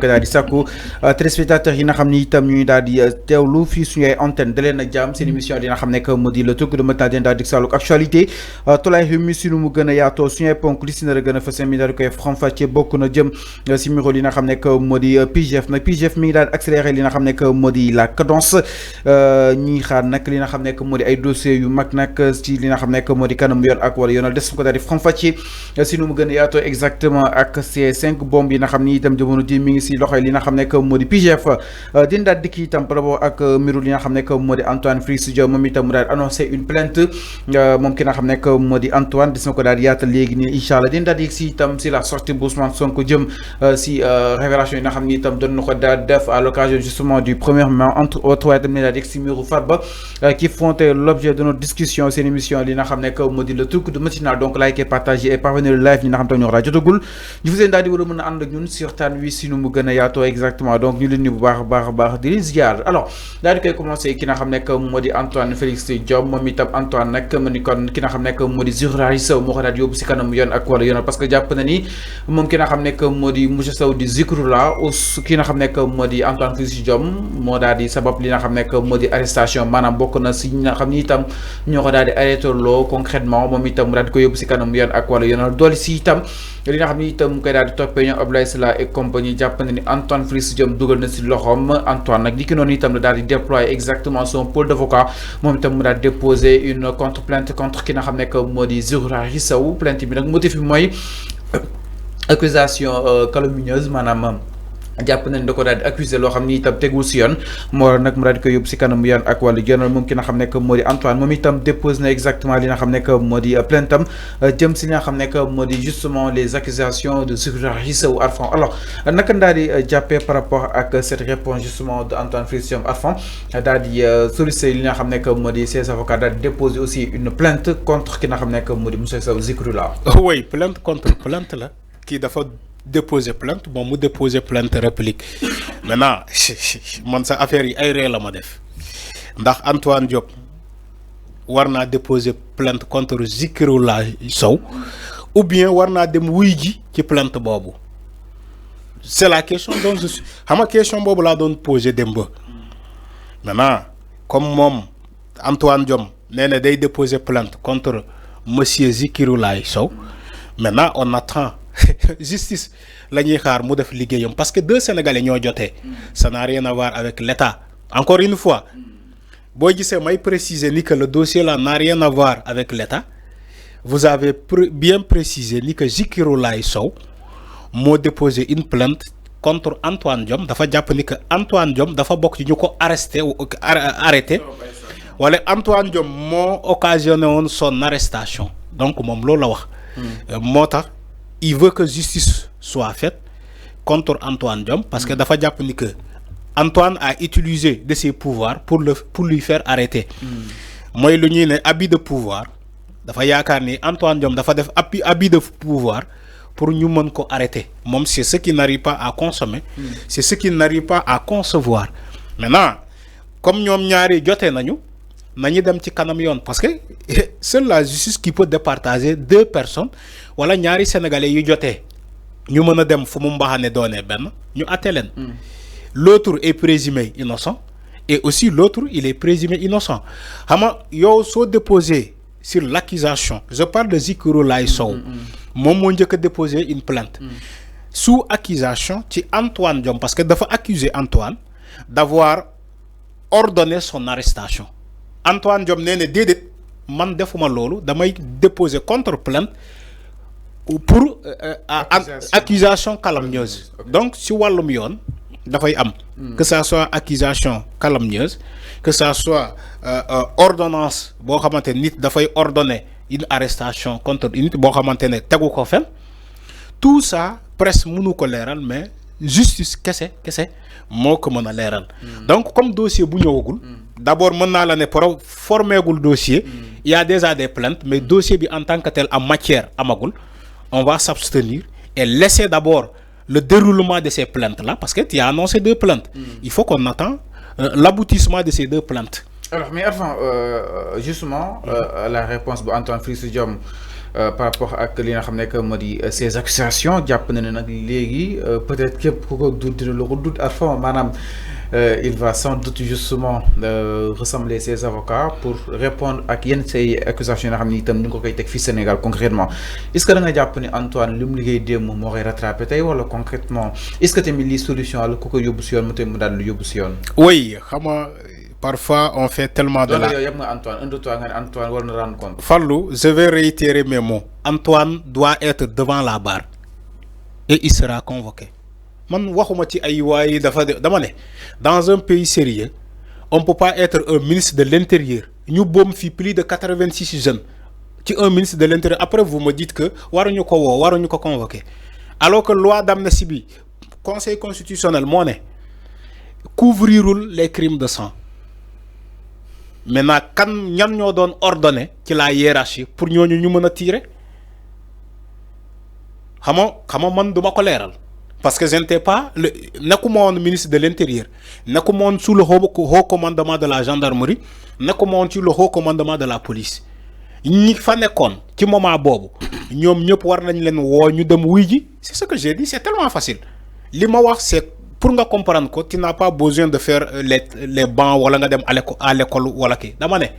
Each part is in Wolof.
koy daal di sàkku téléspectateurs yi nga xam ni itam ñuy daal di teewlu fii suñu ay antenne daleen ak jàmm seen émission dina xam nekk moo di le truc de matin daal di sàllu actualité tolaay réew mi si nu mu gën a yaatoo suñu ay ponk li si nar a gën a fës mi daal di koy faram-fàccee bokk na jëm si miro li nga xam nekk moo di PIGF nag PIGF mi ngi daal di accéléré li nga xam nekk moo di la cadence ñi xaar nag li nga xam nekk moo di ay dossiers yu mag nag ci li nga xam nekk moo di kanam yoon ak wala yoonal des ko daal di faram-fàccee si nu mu gën a yaatoo exactement ak ces 5 bombes yi nga xam ni itam jamono ji mi ngi si loxoy li nga xam nekk moo di PIGF dina daal dikk itam par rapport ak mbiru li nga xam nekk moo di Antoine Félix Diome moom itam mu daal annoncé une plainte moom ki nga xam nekk moo di Antoine des na ko daal di yaatal léegi nii incha allah dina daal di yegg si itam si la sortie bu Ousmane Sonko jëm si révélation yi nga xam ni itam doon na ko daal def à l'occasion justement du 1er mai entre autres waaye itam ne daal di yegg si mbiru Farba qui font l'objet de notre discussion seen émission li nga xam nekk moo di le truc de matinal donc likez partagez et parvenez live ñi nga xam te ñoo rajo jotagul ñu fa seen daal di war a mën a ànd ak ñun si waxtaan wi si nu mu gën a yaatoo exactement donc ñu leen ni bu baax a baax di leen ziar alors daal di koy commencé ki nga xam nekk moo di Antoine Félix Diome moom itam Antoine nag ma ni kon ki nga xam nekk moo di Zurari Sow moo ko daal di yóbbu si kanam yoon ak wala yoonal parce que jàpp na ni moom ki nga xam nekk moo di monsieur Sow di Zikrullah ki nga xam nekk moo di Antoine Félix Diome moo daal di sabab li nga xam nekk moo di arrestation maanaam bokk na si ñi nga xam ni itam ñoo ko daal di arrêté loo concrètement moom itam mu daal di ko yóbbu si kanam yoon ak wala yoonal doole si itam li nga xam ni itam mu koy daal di toppee ñoom Abdoulaye Sylla et compagnie jàpp na ni Antoine Félix Diome dugal na si loxoom Antoine nag li ki noonu itam la daal di déployer exactement son pôle d'avocat moom itam mu daal di déposer une contre-plainte contre ki nga xam ne que moo di Zurari Sow plainte bi nag motif bi mooy accusation calomnieuse maanaam jàpp nañ da ko daal di accusé loo xam ni itam tegul si yoon moo war nag mu daal di koy yóbbu si kanam yoon ak wàllu yoonal moom ki nga xam ne que moo di Antoine moom itam dépose na exactement li nga xam ne que moo di plainte am jëm si li nga xam ne que moo di justement les accusations de Zurari Sow Arfan alors naka daal di jàppee par rapport ak cette réponse justement de Antoine Félix Diome Arfan daal di solliciter li nga xam ne que moo di ses avocats daal di déposer aussi une plainte contre ki nga xam ne que moo di monsieur Sow Zikrullah. oui plainte contre plainte la kii dafa déposer plainte bon mu déposer plainte réplique maintenant man sa affaire yi ay ree la ma def ndax Antoine Diome war naa déposer plainte contre Zikrullah Sow ou bien war naa dem wuy ji ci plainte boobu c'est la question donc je suis xam nga question boobu laa doon poser démb maintenant comme moom Antoine Diome nee na day déposer plainte contre monsieur Zikrullah Sow maintenant on attend justice la ñuy xaar mu def liggéeyam parce que deux Sénégalais ñoo jotee ça n'a rien à voir avec l'État encore une fois boo gisee may préciser ni que le dossier là n'a rien à voir avec l'État vous avez bien précisé ni que Zikrullah Sow moo déposé une plainte contre Antoine Diome dafa jàpp ni que Antoine Diome dafa bokk ci ñu ko arrêté wala Antoine Diome moo occasionné woon son arrestation donc moom loolu la wax moo tax il veut que justice soit faite contre Antoine Diome parce que dafa jàpp ni que Antoine a utilisé de ses pouvoirs pour lui faire arrêter mooy lu ñuy ne abus de pouvoir dafa yaakaar ni Antoine Diome dafa def abus de pouvoir pour ñu mën ko arrêter moom c'est ce qui n'arrive pas à consommer c'est ce qui n'arrive pas à concevoir maintenant comme ñoom ñaari jotee nañu dem ci kanam yoon parce que seule la justice qui peut départager deux personnes wala ñaari sénégalais yu jotee ñu mën a dem fu mu mbaxane doonee benn ñu àtte leen l'autre est présumé innocent et aussi l'autre il est présumé innocent xam nga yow soo déposé sur l'accusation je parle de Zikrullah Sow moom moo njëkk a déposer une plainte sous accusation ci Antoine Diome parce que dafa accuser Antoine d'avoir ordonné son arrestation Antoine Diome nee na déedéet man defuma loolu damay déposer contre plainte pour accusation calomnieuse donc si wàllum yoon dafay am que ça soit accusation calomnieuse que ça soit ordonnance boo xamante nit dafay ordonner une arrestation contre une nit boo xamante ne tegu ko fen tout ça presse mënu ko leeral mais justice kese moo ko mën a leeral donc comme dossier bu ñëwagul d'abord mën naa la ne formeegul dossier il y a déjà des plaintes mais dossier bi en tant que tel en matière amagul on va s'abstenir et laisser d'abord le déroulement de ces plaintes-là parce que tu as annoncé 2 plaintes il faut qu'on attend l'aboutissement de ces 2 plaintes alors mais avant justement la réponse de Antoine Félix Diome par rapport à li nga xam ne que moo di ces accusations jàpp na ne nag léegi peut-être képp ku ko dut dina la ko dut à fond maanaam il va sans doute justement rassembler ses avocats pour répondre ak yenn say accusations yi nga xam ne itam ñu ngi ko koy teg fii Sénégal concrètement est-ce que da nga jàpp ni Antoine li mu liggéey démb moo koy rattrapé tey wala concrètement est-ce que tamit lii solution la ku ko yóbbu si yoon mu tamit mu daal di yóbbu si yoon. oui xam nga parfois on fait tellement de la. yow yëpp nga Antoine un de toi nga ne Antoine war na rendre compte. Fallou, je vais réitérer mes mots. Antoine doit être devant la barre et il sera convoqué. Man waxuma ci ay way dafa dama né dans un pays sérieux on peut pas être un ministre de l'intérieur ñu boom fi plus de 86 jeunes ci un ministre de l'intérieur après vous me dites que waruñu ko wo waruñu ko convoquer alors que loi d'amnistie bi conseil constitutionnel moo ne couvrirul les crimes de sang. Maintenant kan ñan ñoo doon ordonné ci la hiérarchie pour ñooñu ñu mën a tirer xam man duma ko leeral parce que je n'étais pas nekkuma woon ministre de l'intérieur nekkuma woon sous le haut commandement de la gendarmerie nekkuma woon ci le haut commandement de la police ñi fa nekkoon ci moment boobu ñoom ñëpp war nañ leen woo ñu dem wuy ji c'est ce que j'ai dit c'est tellement facile li ma wax c'est pour nga comprendre que tu n'as pas besoin de faire les bancs wala nga dem à l'école wala ki dama né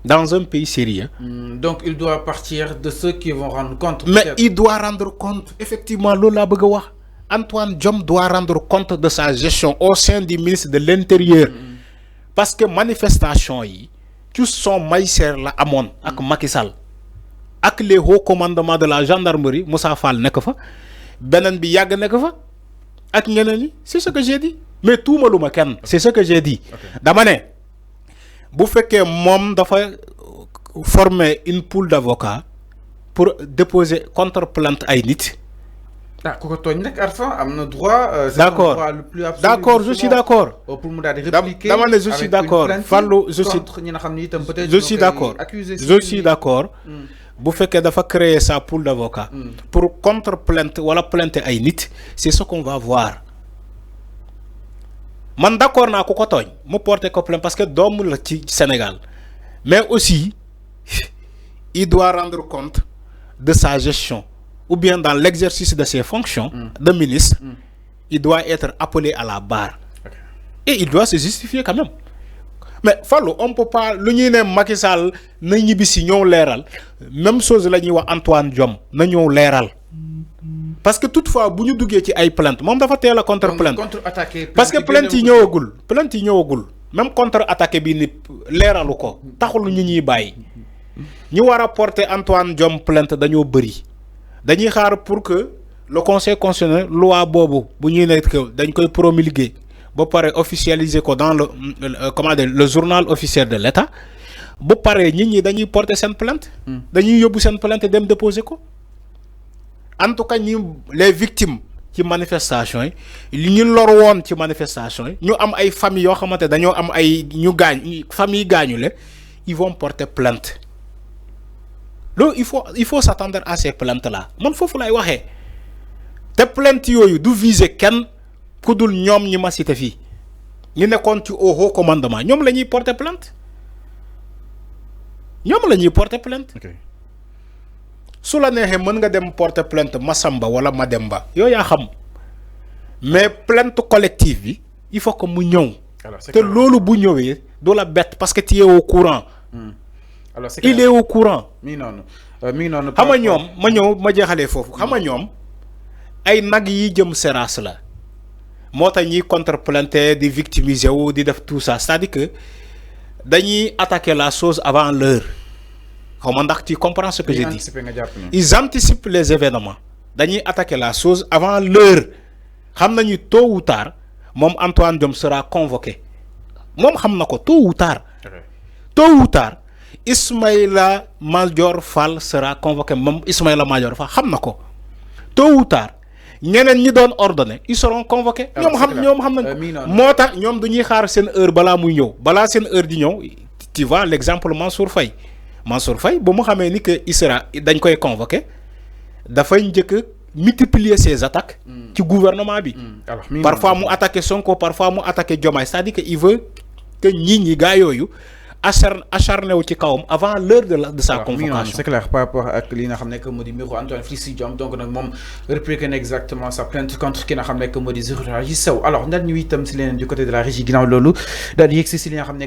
dans un pays sérieux. Donc il doit partir de ceux qui vont rendre compte. Mais il doit rendre compte effectivement loolu laa bëgg a wax Antoine Diome doit rendre compte de sa gestion au sein du ministre de l'Intérieur. Parce que manifestation yi tous son magistère la amoon ak Macky Sall ak les hauts commandements de la gendarmerie Moussa Fall nekk fa beneen bi yàgg nekk fa ak ñeneen ñi c'est ce que j'ai dit mais tuumaluma kenn c'est ce que j'ai dit dama ne bu fekkee moom dafa former une pool d'avocats pour déposer contre-plainte ay nit. Ah, ku ko tooñ nag Arfan am na droit. D'accord d'accord je suis d'accord. Pour mu daal di répliquer dama ne je suis d'accord Fallou je suis d'accord je suis d'accord. Bu fekkee dafa créer sa pool d'avocats pour contre-plainte wala plainte ay nit c'est ce qu'on va voir man d'accord naa ku ko tooñ mu porter ko plainte parce que doomu la ci Sénégal mais aussi il doit rendre compte de sa gestion ou bien dans l'exercice de ses fonctions de ministre il doit être appelé à la barre et il doit se justifier quand même. Mais Fallou on peut pas lu ñuy ne Macky Sall na ñibbisi ñëw leeral même chose la ñuy wax Antoine Diome na ñëw leeral parce que toutefois bu ñu duggee ci ay plainte moom dafa teel a contre-plainte parce que plainte yi ñëwagul même contre-attaqué bi ni leeralu ko taxul ñu ñuy bàyyi ñu war a porter Antoine Diome plainte dañoo bëri dañuy xaar pour que le conseil constitutionnel loi boobu bu ñuy nekk dañ koy promulguer ba pare officialiser ko dans le journal officiel de l'État ba pare nit ñi dañuy porter seen plainte dañuy yóbbu seen plainte dem déposer ko en tout cas les victimes ci manifestation yi ñu lor woon ci manifestation yi ñu am ay famille yoo xamante dañoo am ay ñu gaañ famille gaañu le ils vont porter plainte loolu il faut s'attendre à ces plaintes là man foofu lay waxee te plainte yooyu du viser kenn ku dul ñoom ñi ma cité fii ñu nekkoon ci au haut commandement ñoom la ñuy porter plainte su la neexee mën nga dem porter plainte Massamba wala Mademba yooyu yaa xam mais plainte collective bi il faut que mu ñëw te loolu bu ñëwee du la bett parce que tu es au courant. Alors il est au courant. mi ngi noonu xam nga ñoom ma ñëw ma jeexalee foofu xam nga ñoom ay nag yi jëm Seras la moo tax ñuy contre-plainte di victimiser wu di def tout ça c'est-à-dire que dañuy attaquer la chose avant l'heure xaw ma ndax tu comprends ce que j'ai dit ils anticipent les événements dañuy attaquer la chose avant l'heure xam nañu tôt ou tard moom Antoine Diome sera convoqué moom xam na ko tôt ou tard Ismaïla Madior Fall sera convoqué moom Ismaïla Madior Fall xam na ko tôt ou tard ñeneen ñi doon ordonné ils seront convoqués. ñoom xam nañ ko moo tax ñoom dañuy xaar seen heure balaa muy ñëw balaa seen heure di ñëw tu vois l'exemple Mansour Faye ba mu xamee ni que dañ koy convoqué dafay njëkk multiplier ses attaques ci gouvernement bi. parfois mu attaqué Sonko parfois mu attaqué Diomaye c'est-à-dire que il veut que ñi gars yooyu acharné wu ci kawam avant l'heure de sa convocation. C'est clair par rapport à li nga xam ne que moo di mbiru Antoine Félix Diome donc nag moom répliqué na exactement sa plainte contre ki nga xam ne que moo di Zahra Iyane Sow alors ndax ñu itam si leneen du côté de la régie ginnaaw loolu daal di yegsi si li nga xam ne